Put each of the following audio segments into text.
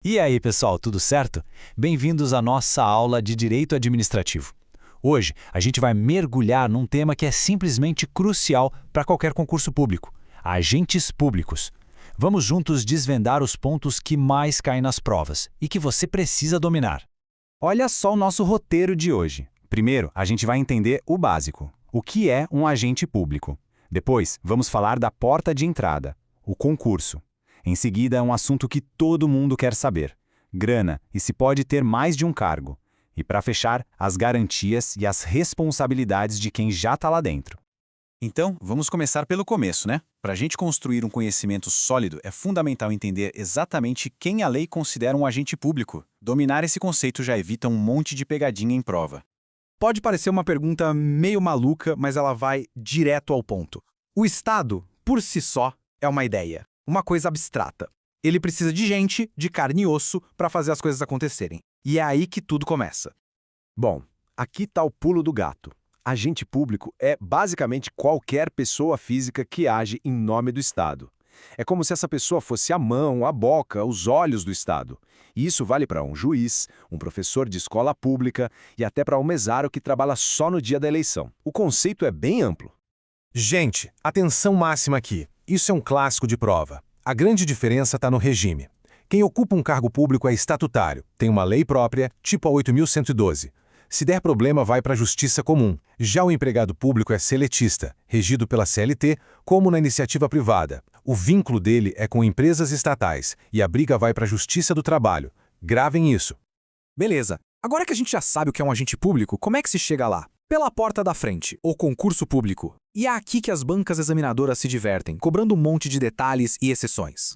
E aí, pessoal, tudo certo? Bem-vindos à nossa aula de Direito Administrativo. Hoje, a gente vai mergulhar num tema que é simplesmente crucial para qualquer concurso público: agentes públicos. Vamos juntos desvendar os pontos que mais caem nas provas e que você precisa dominar. Olha só o nosso roteiro de hoje. Primeiro, a gente vai entender o básico: o que é um agente público. Depois, vamos falar da porta de entrada, o concurso. Em seguida, é um assunto que todo mundo quer saber: grana e se pode ter mais de um cargo. E para fechar, as garantias e as responsabilidades de quem já está lá dentro. Então, vamos começar pelo começo, né? Para a gente construir um conhecimento sólido, é fundamental entender exatamente quem a lei considera um agente público. Dominar esse conceito já evita um monte de pegadinha em prova. Pode parecer uma pergunta meio maluca, mas ela vai direto ao ponto. O Estado, por si só, é uma ideia, uma coisa abstrata. Ele precisa de gente, de carne e osso, para fazer as coisas acontecerem. E é aí que tudo começa. Bom, aqui está o pulo do gato. Agente público é basicamente qualquer pessoa física que age em nome do Estado. É como se essa pessoa fosse a mão, a boca, os olhos do Estado. E isso vale para um juiz, um professor de escola pública e até para um mesário que trabalha só no dia da eleição. O conceito é bem amplo. Gente, atenção máxima aqui. Isso é um clássico de prova. A grande diferença está no regime. Quem ocupa um cargo público é estatutário, tem uma lei própria, tipo a 8.112. Se der problema, vai para a justiça comum. Já o empregado público é seletista, regido pela CLT, como na iniciativa privada. O vínculo dele é com empresas estatais e a briga vai para a Justiça do Trabalho. Gravem isso. Beleza. Agora que a gente já sabe o que é um agente público, como é que se chega lá? Pela porta da frente, o concurso público. E é aqui que as bancas examinadoras se divertem, cobrando um monte de detalhes e exceções.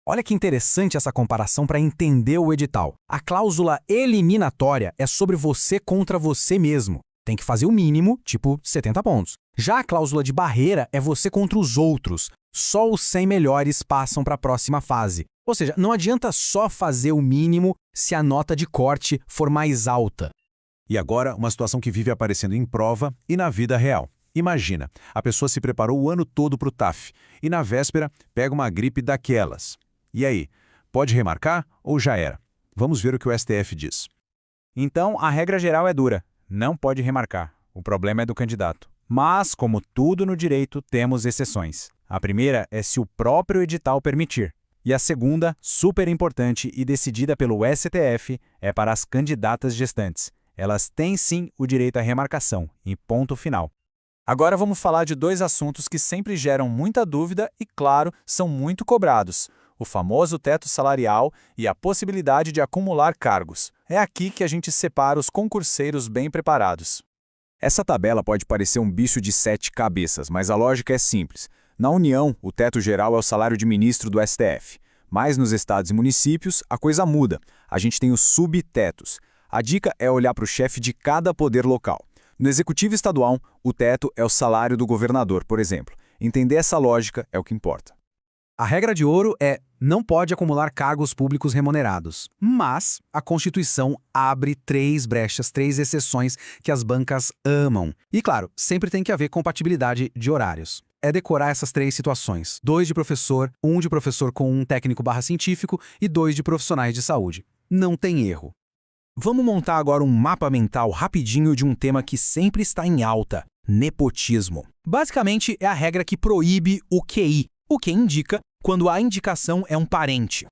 Olha que interessante essa comparação para entender o edital. A cláusula eliminatória é sobre você contra você mesmo. Tem que fazer o mínimo, tipo 70 pontos. Já a cláusula de barreira é você contra os outros. Só os 100 melhores passam para a próxima fase. Ou seja, não adianta só fazer o mínimo se a nota de corte for mais alta. E agora, uma situação que vive aparecendo em prova e na vida real. Imagina, a pessoa se preparou o ano todo para o TAF e na véspera pega uma gripe daquelas. E aí, pode remarcar ou já era? Vamos ver o que o STF diz. Então, a regra geral é dura: não pode remarcar. O problema é do candidato. Mas, como tudo no direito, temos exceções. A primeira é se o próprio edital permitir. E a segunda, super importante e decidida pelo STF, é para as candidatas gestantes. Elas têm sim o direito à remarcação, em ponto final. Agora vamos falar de dois assuntos que sempre geram muita dúvida e, claro, são muito cobrados: o famoso teto salarial e a possibilidade de acumular cargos. É aqui que a gente separa os concurseiros bem preparados. Essa tabela pode parecer um bicho de 7 cabeças, mas a lógica é simples. Na União, o teto geral é o salário de ministro do STF. Mas nos estados e municípios, a coisa muda. A gente tem os subtetos. A dica é olhar para o chefe de cada poder local. No executivo estadual, o teto é o salário do governador, por exemplo. Entender essa lógica é o que importa. A regra de ouro é: não pode acumular cargos públicos remunerados. Mas a Constituição abre 3 brechas, 3 exceções que as bancas amam. E claro, sempre tem que haver compatibilidade de horários. É decorar essas 3 situações: 2 de professor, 1 de professor com um técnico/científico e 2 de profissionais de saúde. Não tem erro. Vamos montar agora um mapa mental rapidinho de um tema que sempre está em alta: nepotismo. Basicamente, é a regra que proíbe o QI, o que indica quando a indicação é um parente.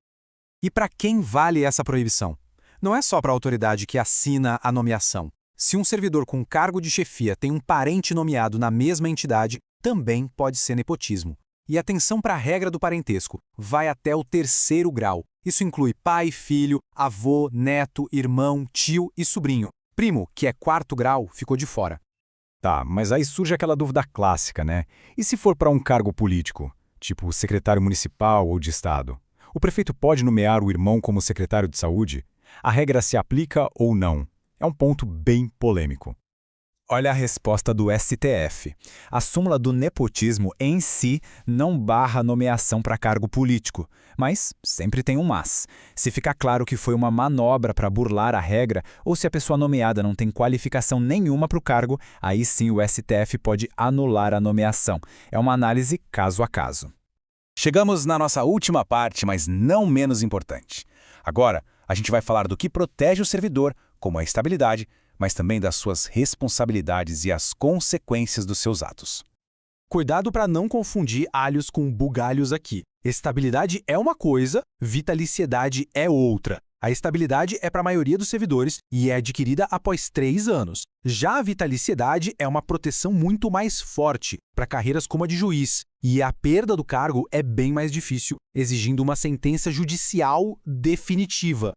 E para quem vale essa proibição? Não é só para a autoridade que assina a nomeação. Se um servidor com cargo de chefia tem um parente nomeado na mesma entidade, também pode ser nepotismo. E atenção para a regra do parentesco: vai até o 3º grau. Isso inclui pai, filho, avô, neto, irmão, tio e sobrinho. Primo, que é 4º grau, ficou de fora. Tá, mas aí surge aquela dúvida clássica, né? E se for para um cargo político, tipo secretário municipal ou de estado? O prefeito pode nomear o irmão como secretário de saúde? A regra se aplica ou não? É um ponto bem polêmico. Olha a resposta do STF. A súmula do nepotismo em si não barra nomeação para cargo político, mas sempre tem um mas. Se ficar claro que foi uma manobra para burlar a regra ou se a pessoa nomeada não tem qualificação nenhuma para o cargo, aí sim o STF pode anular a nomeação. É uma análise caso a caso. Chegamos na nossa última parte, mas não menos importante. Agora, a gente vai falar do que protege o servidor, como a estabilidade, mas também das suas responsabilidades e as consequências dos seus atos. Cuidado para não confundir alhos com bugalhos aqui. Estabilidade é uma coisa, vitaliciedade é outra. A estabilidade é para a maioria dos servidores e é adquirida após 3 anos. Já a vitaliciedade é uma proteção muito mais forte para carreiras como a de juiz. E a perda do cargo é bem mais difícil, exigindo uma sentença judicial definitiva.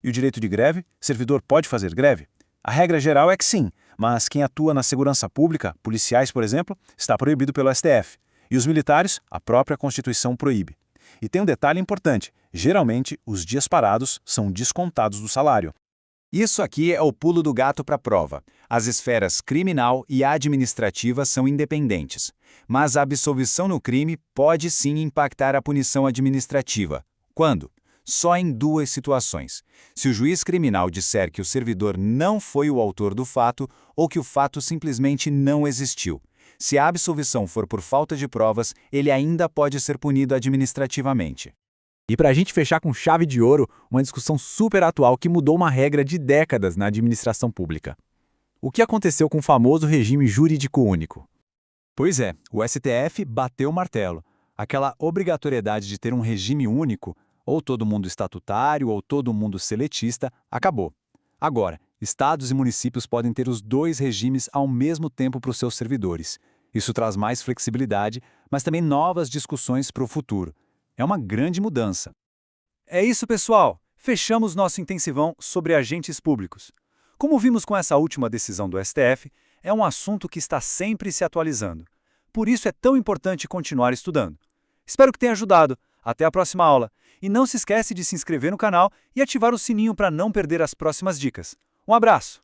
E o direito de greve? Servidor pode fazer greve? A regra geral é que sim, mas quem atua na segurança pública, policiais, por exemplo, está proibido pelo STF. E os militares, a própria Constituição proíbe. E tem um detalhe importante: geralmente, os dias parados são descontados do salário. Isso aqui é o pulo do gato para a prova. As esferas criminal e administrativa são independentes. Mas a absolvição no crime pode sim impactar a punição administrativa. Quando? Só em 2 situações. Se o juiz criminal disser que o servidor não foi o autor do fato ou que o fato simplesmente não existiu. Se a absolvição for por falta de provas, ele ainda pode ser punido administrativamente. E para a gente fechar com chave de ouro, uma discussão super atual que mudou uma regra de décadas na administração pública. O que aconteceu com o famoso regime jurídico único? Pois é, o STF bateu o martelo. Aquela obrigatoriedade de ter um regime único, ou todo mundo estatutário ou todo mundo seletista, acabou. Agora, estados e municípios podem ter os 2 regimes ao mesmo tempo para os seus servidores. Isso traz mais flexibilidade, mas também novas discussões para o futuro. É uma grande mudança. É isso, pessoal! Fechamos nosso intensivão sobre agentes públicos. Como vimos com essa última decisão do STF, é um assunto que está sempre se atualizando. Por isso é tão importante continuar estudando. Espero que tenha ajudado. Até a próxima aula. E não se esquece de se inscrever no canal e ativar o sininho para não perder as próximas dicas. Um abraço!